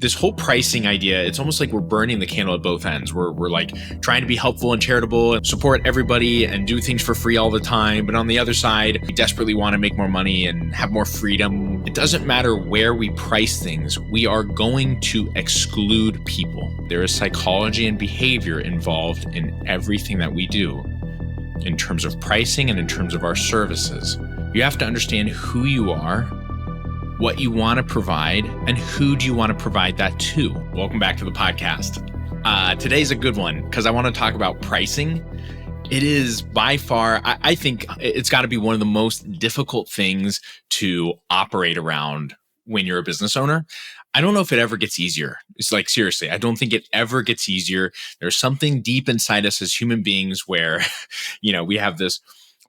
This whole pricing idea, it's almost like we're burning the candle at both ends. We're like trying to be helpful and charitable and support everybody and do things for free all the time. But on the other side, we desperately want to make more money and have more freedom. It doesn't matter where we price things. We are going to exclude people. There is psychology and behavior involved in everything that we do in terms of pricing and in terms of our services. You have to understand who you are, what you want to provide, and who do you want to provide that to. Welcome back to the podcast. Today's a good one because I want to talk about pricing. It is by far, I think it's got to be one of the most difficult things to operate around when you're a business owner. I don't know if it ever gets easier. It's like, seriously, I don't think it ever gets easier. There's something deep inside us as human beings where, we have this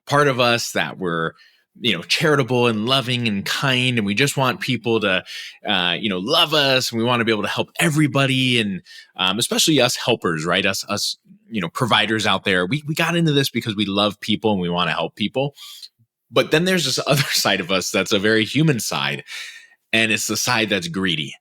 part of us that we're charitable and loving and kind, and we just want people to, love us, and we want to be able to help everybody, and especially us helpers, right? Us, providers out there. We got into this because we love people and we want to help people. But then there's this other side of us that's a very human side, and it's the side that's greedy.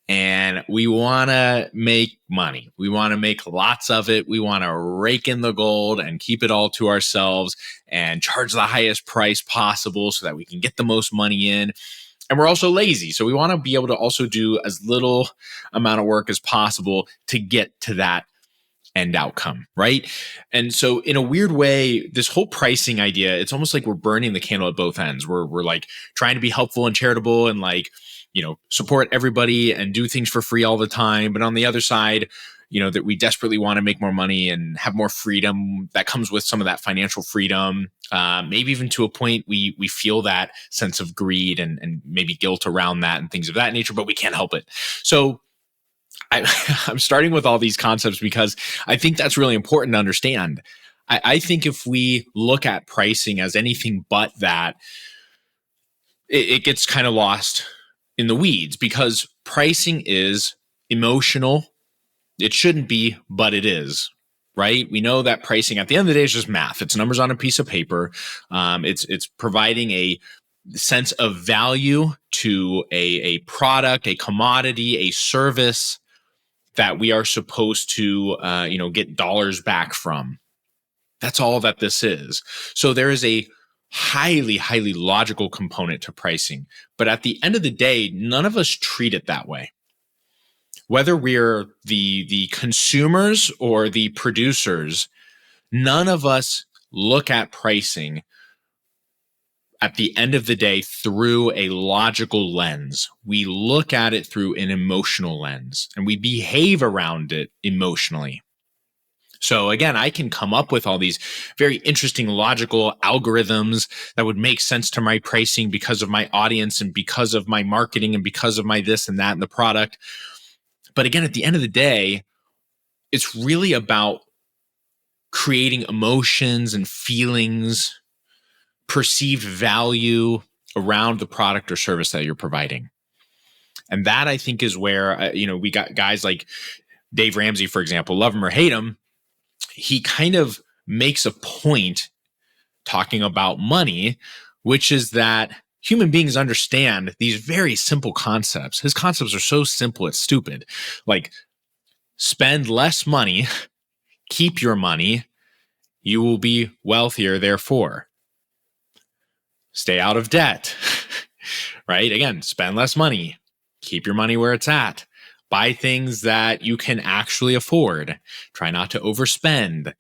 And we want to make money. We want to make lots of it. We want to rake in the gold and keep it all to ourselves and charge the highest price possible so that we can get the most money in. And we're also lazy. So we want to be able to also do as little amount of work as possible to get to that end outcome, right? And so in a weird way, this whole pricing idea, it's almost like we're burning the candle at both ends. We're like trying to be helpful and charitable and support everybody and do things for free all the time. But on the other side, that we desperately want to make more money and have more freedom that comes with some of that financial freedom. Maybe even to a point we feel that sense of greed and maybe guilt around that and things of that nature, but we can't help it. So I'm starting with all these concepts because I think that's really important to understand. I think if we look at pricing as anything but that, it gets kind of lost in the weeds because pricing is emotional. It shouldn't be, but it is, right? We know that pricing at the end of the day is just math. It's numbers on a piece of paper. It's providing a sense of value to a product, a commodity, a service that we are supposed to, get dollars back from. That's all that this is. So there is a highly, highly logical component to pricing. But at the end of the day, none of us treat it that way. Whether we're the consumers or the producers, none of us look at pricing at the end of the day through a logical lens. We look at it through an emotional lens, and we behave around it emotionally. So again, I can come up with all these very interesting logical algorithms that would make sense to my pricing because of my audience and because of my marketing and because of my this and that and the product. But again, at the end of the day, it's really about creating emotions and feelings, perceived value around the product or service that you're providing. And that I think is where, we got guys like Dave Ramsey, for example, love him or hate him. He kind of makes a point talking about money, which is that human beings understand these very simple concepts. His concepts are so simple, it's stupid. Like, spend less money, keep your money, you will be wealthier, therefore. Stay out of debt, right? Again, spend less money, keep your money where it's at. Buy things that you can actually afford. Try not to overspend.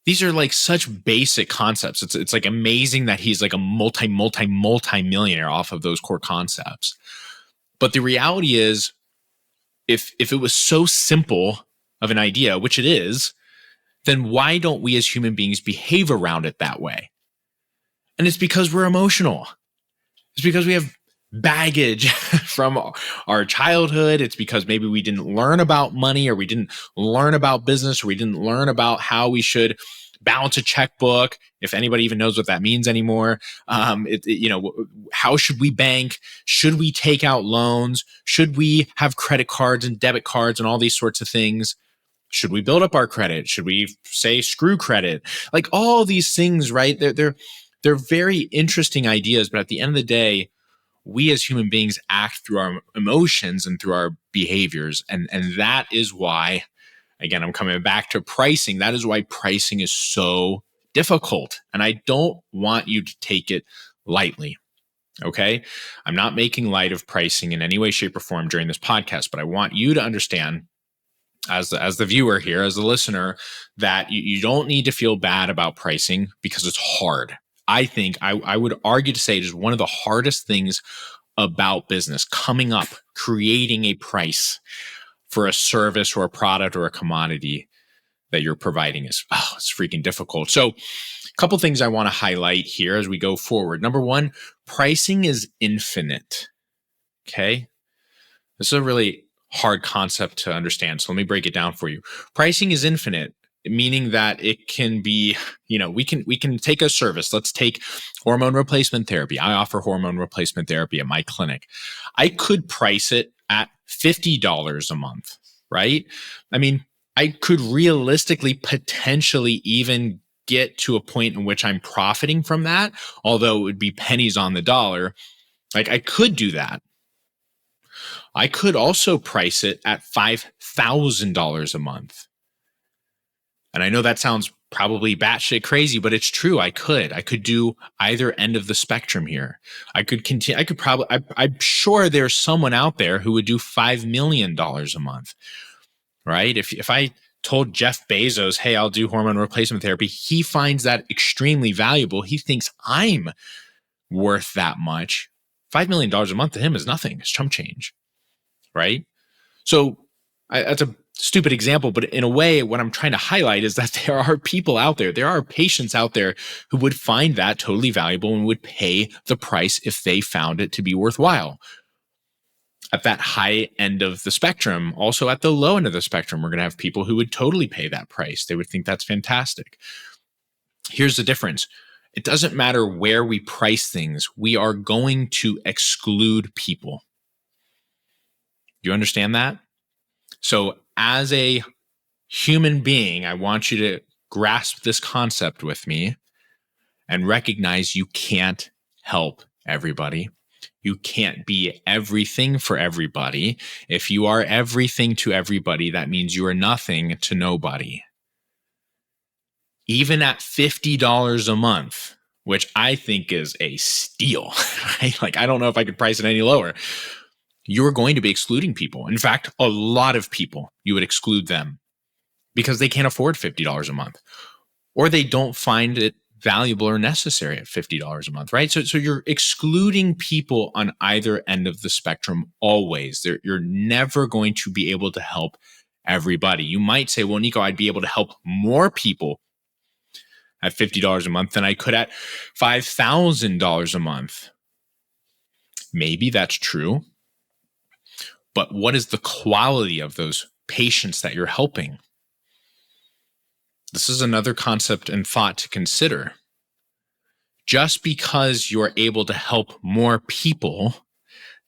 These are like such basic concepts. It's like amazing that he's like a multi-millionaire off of those core concepts. But the reality is, if it was so simple of an idea, which it is, then why don't we as human beings behave around it that way? And it's because we're emotional. It's because we have baggage from our childhood. It's because maybe we didn't learn about money, or we didn't learn about business, or we didn't learn about how we should balance a checkbook, if anybody even knows what that means anymore. How should we bank? Should we take out loans? Should we have credit cards and debit cards and all these sorts of things? Should we build up our credit? Should we say screw credit? Like all these things, right? They're very interesting ideas, but at the end of the day, we as human beings act through our emotions and through our behaviors. And that is why, again, I'm coming back to pricing. That is why pricing is so difficult. And I don't want you to take it lightly. Okay. I'm not making light of pricing in any way, shape, or form during this podcast, but I want you to understand as the viewer here, as the listener, that you don't need to feel bad about pricing because it's hard. I think I would argue to say it is one of the hardest things about business, coming up, creating a price for a service or a product or a commodity that you're providing is, it's freaking difficult. So a couple things I want to highlight here as we go forward. Number one, pricing is infinite. Okay. This is a really hard concept to understand. So let me break it down for you. Pricing is infinite, meaning that it can be, we can take a service. Let's take hormone replacement therapy. I offer hormone replacement therapy at my clinic. I could price it at $50 a month, right? I mean, I could realistically, potentially even get to a point in which I'm profiting from that, although it would be pennies on the dollar. Like, I could do that. I could also price it at $5,000 a month. And I know that sounds probably batshit crazy, but it's true. I could do either end of the spectrum here. I could continue. I'm sure there's someone out there who would do $5 million a month, right? If I told Jeff Bezos, hey, I'll do hormone replacement therapy, he finds that extremely valuable. He thinks I'm worth that much. $5 million a month to him is nothing. It's chump change. Right? So that's a stupid example, but in a way, what I'm trying to highlight is that there are people out there, there are patients out there who would find that totally valuable and would pay the price if they found it to be worthwhile. At that high end of the spectrum, also at the low end of the spectrum, we're going to have people who would totally pay that price. They would think that's fantastic. Here's the difference. It doesn't matter where we price things. We are going to exclude people. You understand that? So as a human being, I want you to grasp this concept with me and recognize you can't help everybody. You can't be everything for everybody. If you are everything to everybody, that means you are nothing to nobody. Even at $50 a month, which I think is a steal, right? Like, I don't know if I could price it any lower. You're going to be excluding people. In fact, a lot of people, you would exclude them because they can't afford $50 a month, or they don't find it valuable or necessary at $50 a month, right? So you're excluding people on either end of the spectrum always. You're never going to be able to help everybody. You might say, well, Nico, I'd be able to help more people at $50 a month than I could at $5,000 a month. Maybe that's true. But what is the quality of those patients that you're helping? This is another concept and thought to consider. Just because you're able to help more people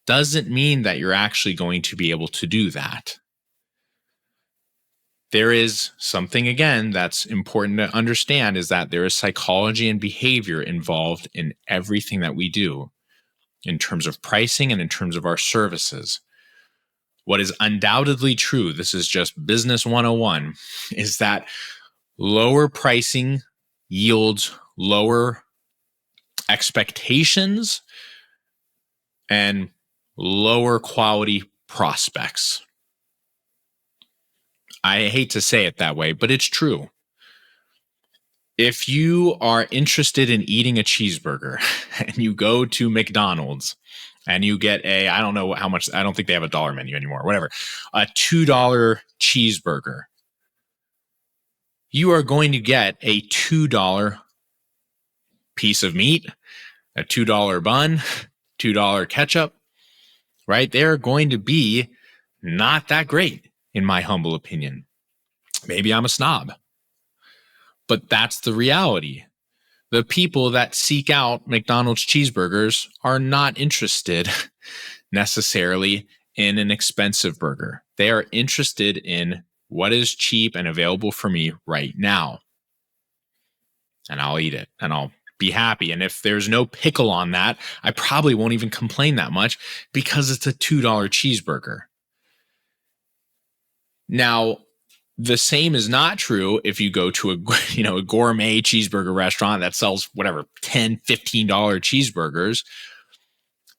doesn't mean that you're actually going to be able to do that. There is something, again, that's important to understand, is that there is psychology and behavior involved in everything that we do in terms of pricing and in terms of our services. What is undoubtedly true, this is just business 101, is that lower pricing yields lower expectations and lower quality prospects. I hate to say it that way, but it's true. If you are interested in eating a cheeseburger and you go to McDonald's and you get I don't know how much, I don't think they have a dollar menu anymore, whatever, a $2 cheeseburger, you are going to get a $2 piece of meat, a $2 bun, $2 ketchup, right? They're going to be not that great, in my humble opinion. Maybe I'm a snob, but that's the reality. The people that seek out McDonald's cheeseburgers are not interested necessarily in an expensive burger. They are interested in what is cheap and available for me right now. And I'll eat it and I'll be happy. And if there's no pickle on that, I probably won't even complain that much because it's a $2 cheeseburger. Now, the same is not true if you go to a gourmet cheeseburger restaurant that sells whatever, $10, $15 cheeseburgers.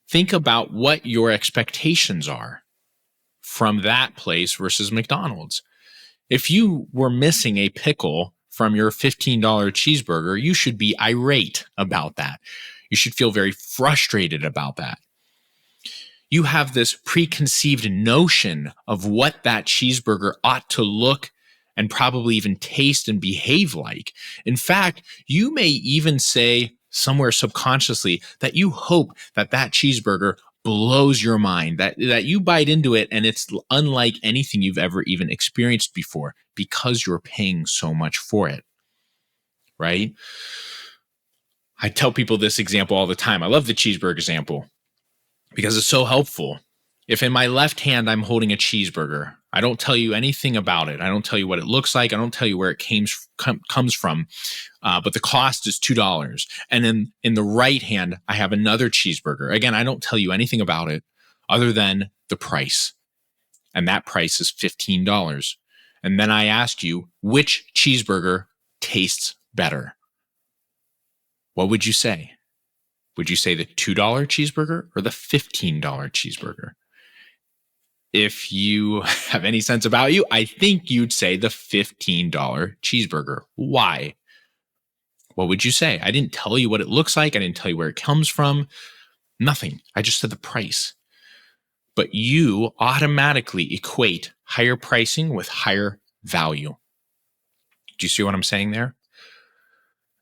Think about what your expectations are from that place versus McDonald's. If you were missing a pickle from your $15 cheeseburger, you should be irate about that. You should feel very frustrated about that. You have this preconceived notion of what that cheeseburger ought to look and probably even taste and behave like. In fact, you may even say somewhere subconsciously that you hope that cheeseburger blows your mind, that you bite into it and it's unlike anything you've ever even experienced before because you're paying so much for it, right? I tell people this example all the time. I love the cheeseburger example because it's so helpful. If in my left hand I'm holding a cheeseburger, I don't tell you anything about it. I don't tell you what it looks like. I don't tell you where it comes from, but the cost is $2. And then in the right hand, I have another cheeseburger. Again, I don't tell you anything about it other than the price. And that price is $15. And then I ask you, which cheeseburger tastes better? What would you say? Would you say the $2 cheeseburger or the $15 cheeseburger? If you have any sense about you, I think you'd say the $15 cheeseburger. Why? What would you say? I didn't tell you what it looks like. I didn't tell you where it comes from. Nothing. I just said the price. But you automatically equate higher pricing with higher value. Do you see what I'm saying there?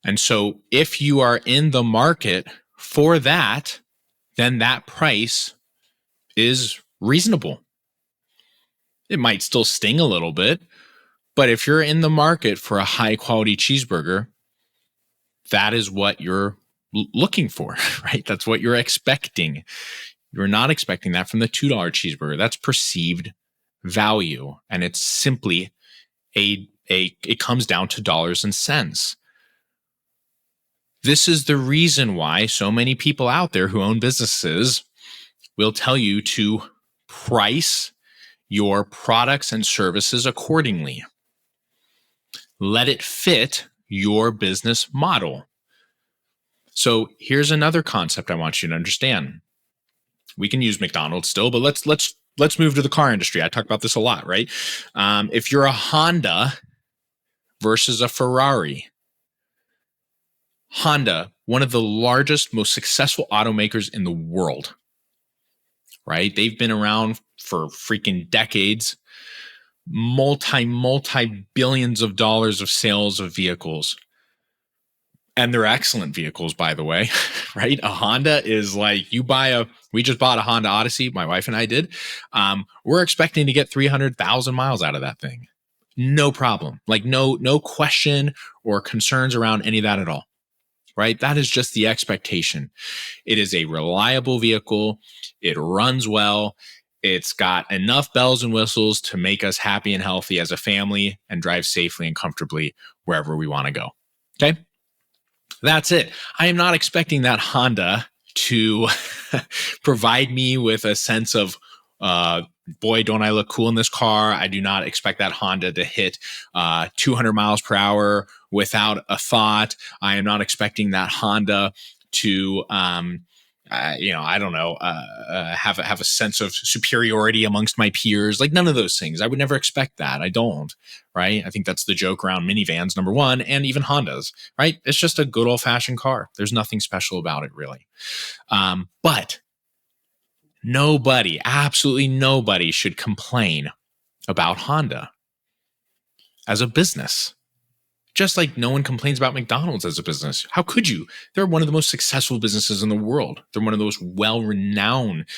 And so if you are in the market for that, then that price is reasonable. It might still sting a little bit, but if you're in the market for a high quality cheeseburger, that is what you're looking for, right? That's what you're expecting. You're not expecting that from the $2 cheeseburger. That's perceived value. And it's simply it comes down to dollars and cents. This is the reason why so many people out there who own businesses will tell you to price your products and services accordingly. Let it fit your business model. So here's another concept I want you to understand. We can use McDonald's still, but let's move to the car industry. I talk about this a lot, right? If you're a Honda versus a Ferrari, Honda, one of the largest, most successful automakers in the world, right? They've been around for freaking decades, multi-billions of dollars of sales of vehicles. And they're excellent vehicles, by the way, right? A Honda is like, we just bought a Honda Odyssey, my wife and I did. We're expecting to get 300,000 miles out of that thing. No problem. Like no question or concerns around any of that at all, right? That is just the expectation. It is a reliable vehicle. It runs well. It's got enough bells and whistles to make us happy and healthy as a family and drive safely and comfortably wherever we want to go. Okay? That's it. I am not expecting that Honda to provide me with a sense of, boy, don't I look cool in this car. I do not expect that Honda to hit 200 miles per hour without a thought. I am not expecting that Honda to have a sense of superiority amongst my peers. Like none of those things. I would never expect that. I don't, right? I think that's the joke around minivans, number one, and even Hondas, right? It's just a good old fashioned car. There's nothing special about it really. But absolutely nobody should complain about Honda as a business. Just like no one complains about McDonald's as a business. How could you? They're one of the most successful businesses in the world. They're one of the most well-renowned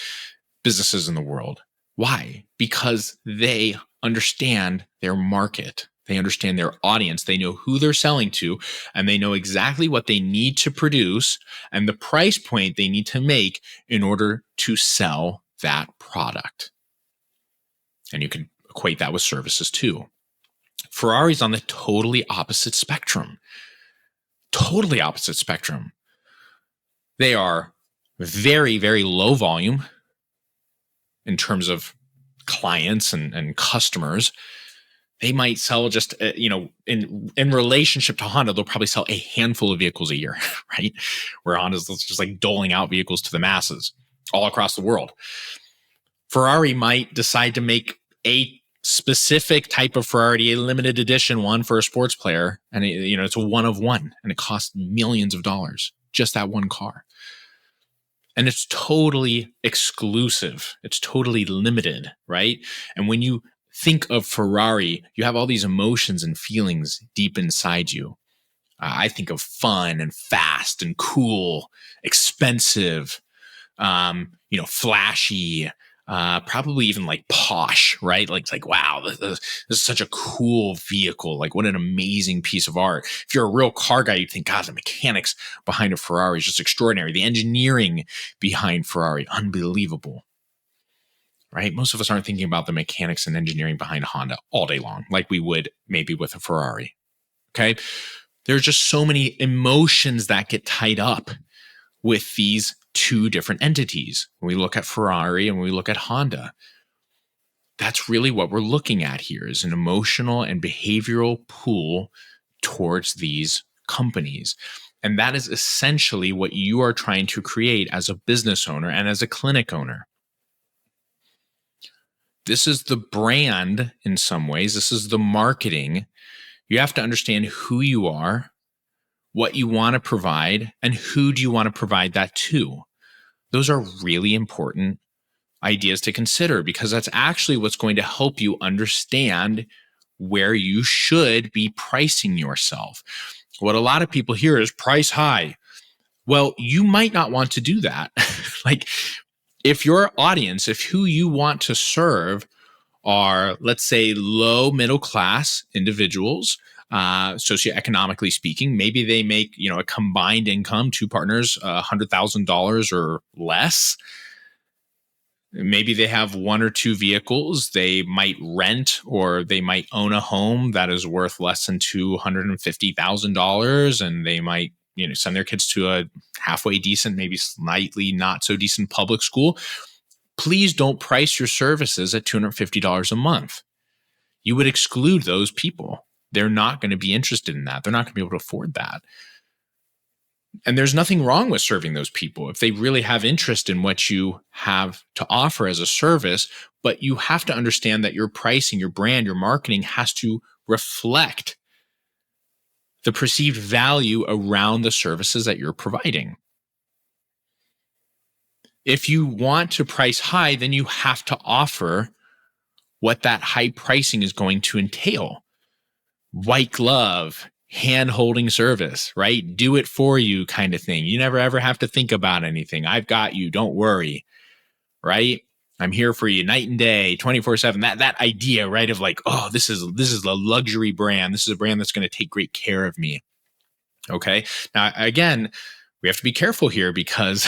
businesses in the world. Why? Because they understand their market. They understand their audience. They know who they're selling to, and they know exactly what they need to produce and the price point they need to make in order to sell that product. And you can equate that with services too. Ferrari's on the totally opposite spectrum. totally opposite spectrum. They are very, very low volume in terms of clients and customers. They might sell just, in relationship to Honda, they'll probably sell a handful of vehicles a year, right? Where Honda's just like doling out vehicles to the masses all across the world. Ferrari might decide to make a specific type of Ferrari, a limited edition one for a sports player. And it's a one of one, and it costs millions of dollars, just that one car. And it's totally exclusive. It's totally limited, right? And when you think of Ferrari, you have all these emotions and feelings deep inside you. I think of fun and fast and cool, expensive, flashy, probably even like posh, right? Like wow, this is such a cool vehicle. Like, what an amazing piece of art. If you're a real car guy, you'd think, God, the mechanics behind a Ferrari is just extraordinary. The engineering behind Ferrari, unbelievable, right? Most of us aren't thinking about the mechanics and engineering behind Honda all day long, like we would maybe with a Ferrari. Okay. There's just so many emotions that get tied up with these two different entities. When we look at Ferrari and when we look at Honda, that's really what we're looking at here, is an emotional and behavioral pull towards these companies. And that is essentially what you are trying to create as a business owner and as a clinic owner. This is the brand in some ways. This is the marketing. You have to understand who you are, what you want to provide, and who do you want to provide that to. Those are really important ideas to consider, because that's actually what's going to help you understand where you should be pricing yourself. What a lot of people hear is price high. Well, you might not want to do that. Like, if your audience, if who you want to serve are, let's say, low middle class individuals, socioeconomically speaking, maybe they make, a combined income, two partners, $100,000 or less. Maybe they have one or two vehicles. They might rent, or they might own a home that is worth less than $250,000, and they might, send their kids to a halfway decent, maybe slightly not so decent public school. Please don't price your services at $250 a month. You would exclude those people. They're not going to be interested in that. They're not going to be able to afford that. And there's nothing wrong with serving those people if they really have interest in what you have to offer as a service. But you have to understand that your pricing, your brand, your marketing has to reflect the perceived value around the services that you're providing. If you want to price high, then you have to offer what that high pricing is going to entail. White glove, hand-holding service, right? Do it for you kind of thing. You never ever have to think about anything. I've got you. Don't worry, right? I'm here for you night and day, 24/7. That idea, right, of like, oh, this is a luxury brand. This is a brand that's going to take great care of me. Okay. Now, again, we have to be careful here, because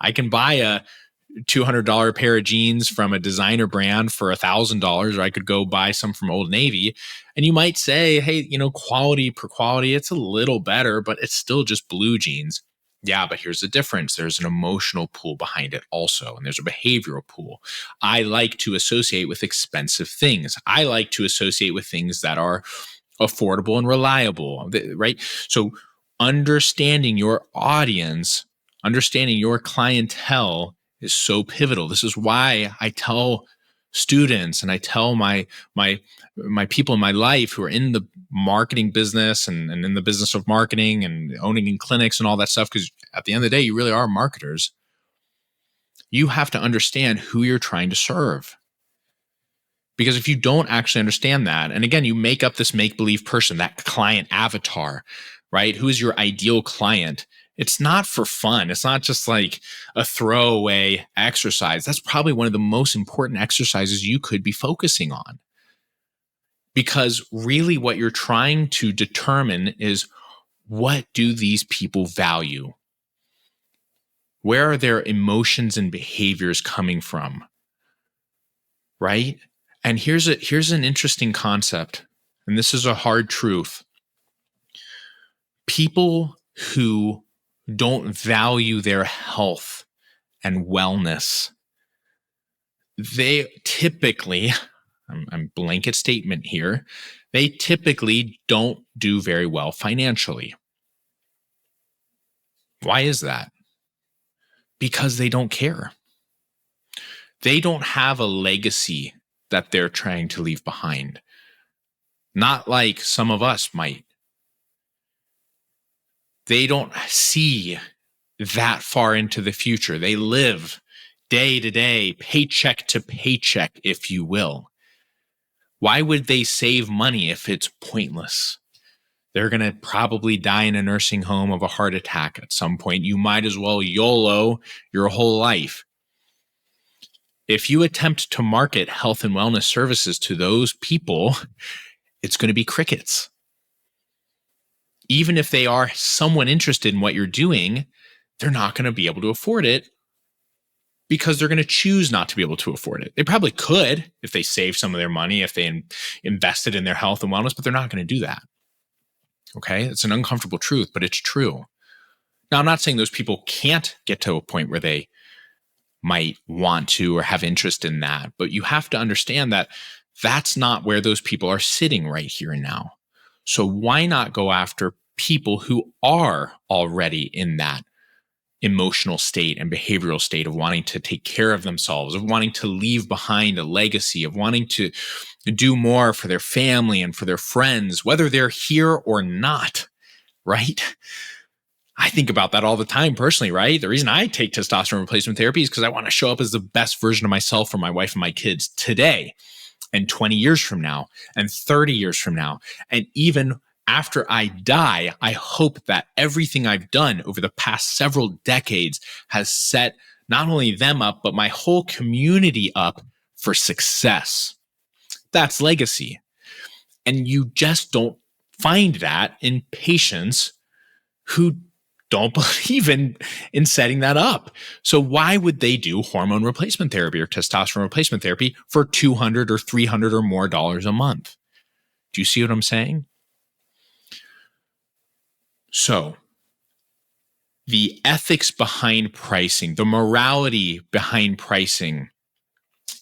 I can buy a $200 pair of jeans from a designer brand for $1,000, or I could go buy some from Old Navy. And you might say, hey, quality per quality, it's a little better, but it's still just blue jeans. Yeah, but here's the difference. There's an emotional pull behind it also, and there's a behavioral pull. I like to associate with expensive things. I like to associate with things that are affordable and reliable, right? So understanding your audience, understanding your clientele is so pivotal. This is why I tell students, and I tell my people in my life who are in the marketing business and in the business of marketing and owning in clinics and all that stuff, because at the end of the day, you really are marketers. You have to understand who you're trying to serve. Because if you don't actually understand that, and again, you make up this make-believe person, that client avatar, right? Who is your ideal client? It's not for fun. It's not just like a throwaway exercise. That's probably one of the most important exercises you could be focusing on. Because really what you're trying to determine is, what do these people value? Where are their emotions and behaviors coming from? Right? And here's an interesting concept, and this is a hard truth. People who don't value their health and wellness, they typically, I'm blanket statement here, they typically don't do very well financially. Why is that? Because they don't care. They don't have a legacy that they're trying to leave behind. Not like some of us might. They don't see that far into the future. They live day to day, paycheck to paycheck, if you will. Why would they save money if it's pointless? They're going to probably die in a nursing home of a heart attack at some point. You might as well YOLO your whole life. If you attempt to market health and wellness services to those people, it's going to be crickets. Even if they are somewhat interested in what you're doing, they're not going to be able to afford it because they're going to choose not to be able to afford it. They probably could if they save some of their money, if they invested in their health and wellness, but they're not going to do that. Okay? It's an uncomfortable truth, but it's true. Now, I'm not saying those people can't get to a point where they might want to or have interest in that, but you have to understand that that's not where those people are sitting right here and now. So why not go after people who are already in that emotional state and behavioral state of wanting to take care of themselves, of wanting to leave behind a legacy, of wanting to do more for their family and for their friends, whether they're here or not, right? I think about that all the time personally, right? The reason I take testosterone replacement therapy is because I want to show up as the best version of myself for my wife and my kids today and 20 years from now and 30 years from now. And even after I die, I hope that everything I've done over the past several decades has set not only them up, but my whole community up for success. That's legacy. And you just don't find that in patients who don't believe in setting that up. So why would they do hormone replacement therapy or testosterone replacement therapy for $200 or $300 or more a month? Do you see what I'm saying? So the ethics behind pricing, the morality behind pricing,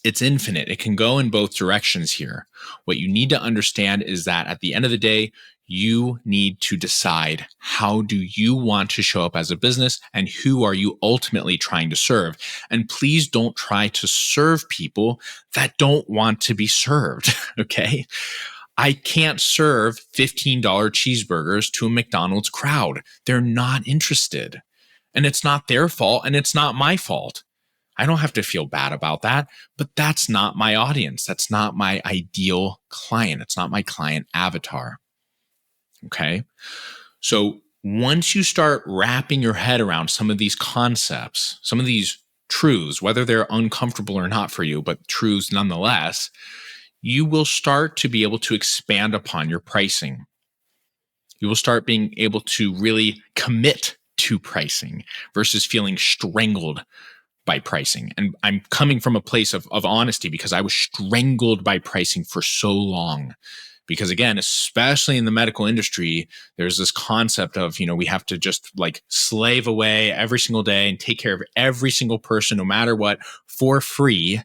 it's infinite. It can go in both directions here. What you need to understand is that at the end of the day, you need to decide how do you want to show up as a business and who are you ultimately trying to serve. And please don't try to serve people that don't want to be served, okay? I can't serve $15 cheeseburgers to a McDonald's crowd. They're not interested. And it's not their fault and it's not my fault. I don't have to feel bad about that, but that's not my audience. That's not my ideal client. It's not my client avatar. Okay. So once you start wrapping your head around some of these concepts, some of these truths, whether they're uncomfortable or not for you, but truths nonetheless, you will start to be able to expand upon your pricing. You will start being able to really commit to pricing versus feeling strangled by pricing. And I'm coming from a place of honesty because I was strangled by pricing for so long. Because again, especially in the medical industry, there's this concept of, we have to just like slave away every single day and take care of every single person, no matter what, for free,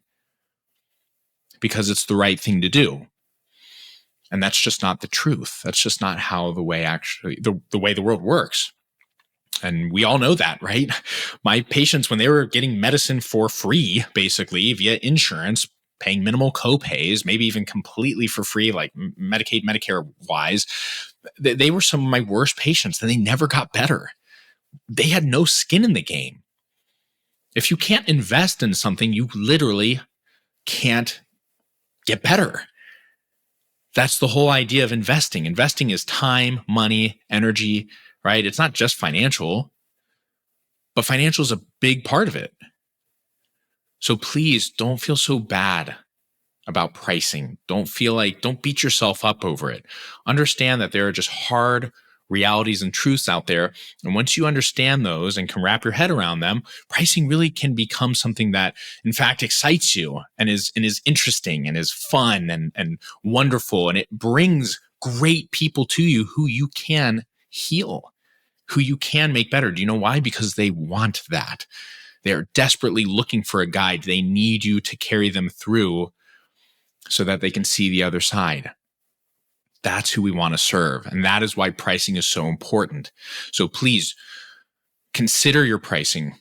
because it's the right thing to do. And that's just not the truth. That's just not how the way the world works. And we all know that, right? My patients, when they were getting medicine for free, basically via insurance, paying minimal copays, maybe even completely for free, like Medicaid, Medicare wise, they were some of my worst patients and they never got better. They had no skin in the game. If you can't invest in something, you literally can't get better. That's the whole idea of investing. Investing is time, money, energy, right? It's not just financial, but financial is a big part of it. So please don't feel so bad about pricing. Don't beat yourself up over it. Understand that there are just hard realities and truths out there. And once you understand those and can wrap your head around them, pricing really can become something that in fact excites you and is interesting and is fun and wonderful. And it brings great people to you who you can heal, who you can make better. Do you know why? Because they want that. They're desperately looking for a guide. They need you to carry them through so that they can see the other side. That's who we want to serve. And that is why pricing is so important. So please consider your pricing.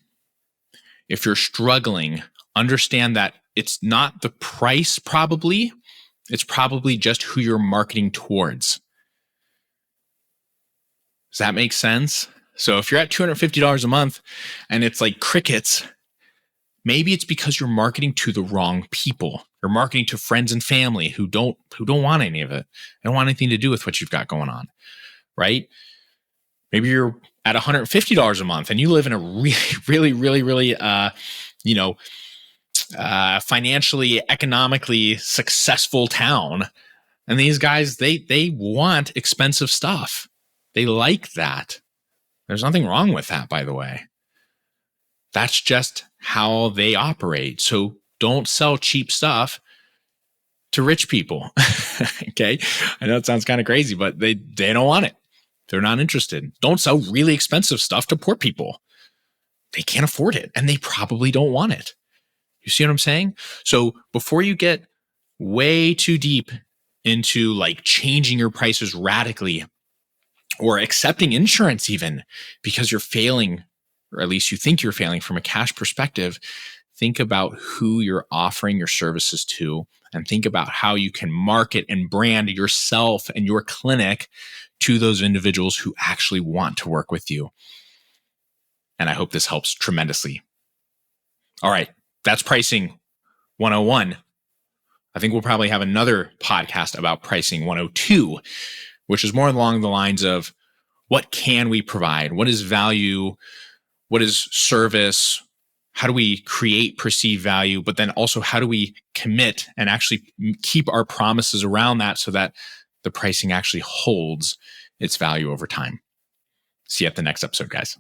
If you're struggling, understand that it's not the price probably, it's probably just who you're marketing towards. Does that make sense? So if you're at $250 a month and it's like crickets, maybe it's because you're marketing to the wrong people. You're marketing to friends and family who don't want any of it. They don't want anything to do with what you've got going on, right? Maybe you're at $150 a month and you live in a really financially, economically successful town. And these guys, they want expensive stuff. They like that. There's nothing wrong with that, by the way. That's just how they operate. So don't sell cheap stuff to rich people. Okay. I know it sounds kind of crazy, but they don't want it. They're not interested. Don't sell really expensive stuff to poor people. They can't afford it and they probably don't want it. You see what I'm saying? So before you get way too deep into like changing your prices radically or accepting insurance even because you're failing, or at least you think you're failing from a cash perspective, think about who you're offering your services to and think about how you can market and brand yourself and your clinic to those individuals who actually want to work with you. And I hope this helps tremendously. All right, that's pricing 101. I think we'll probably have another podcast about pricing 102, which is more along the lines of what can we provide? What is value? What is service? How do we create perceived value? But then also, how do we commit and actually keep our promises around that so that the pricing actually holds its value over time? See you at the next episode, guys.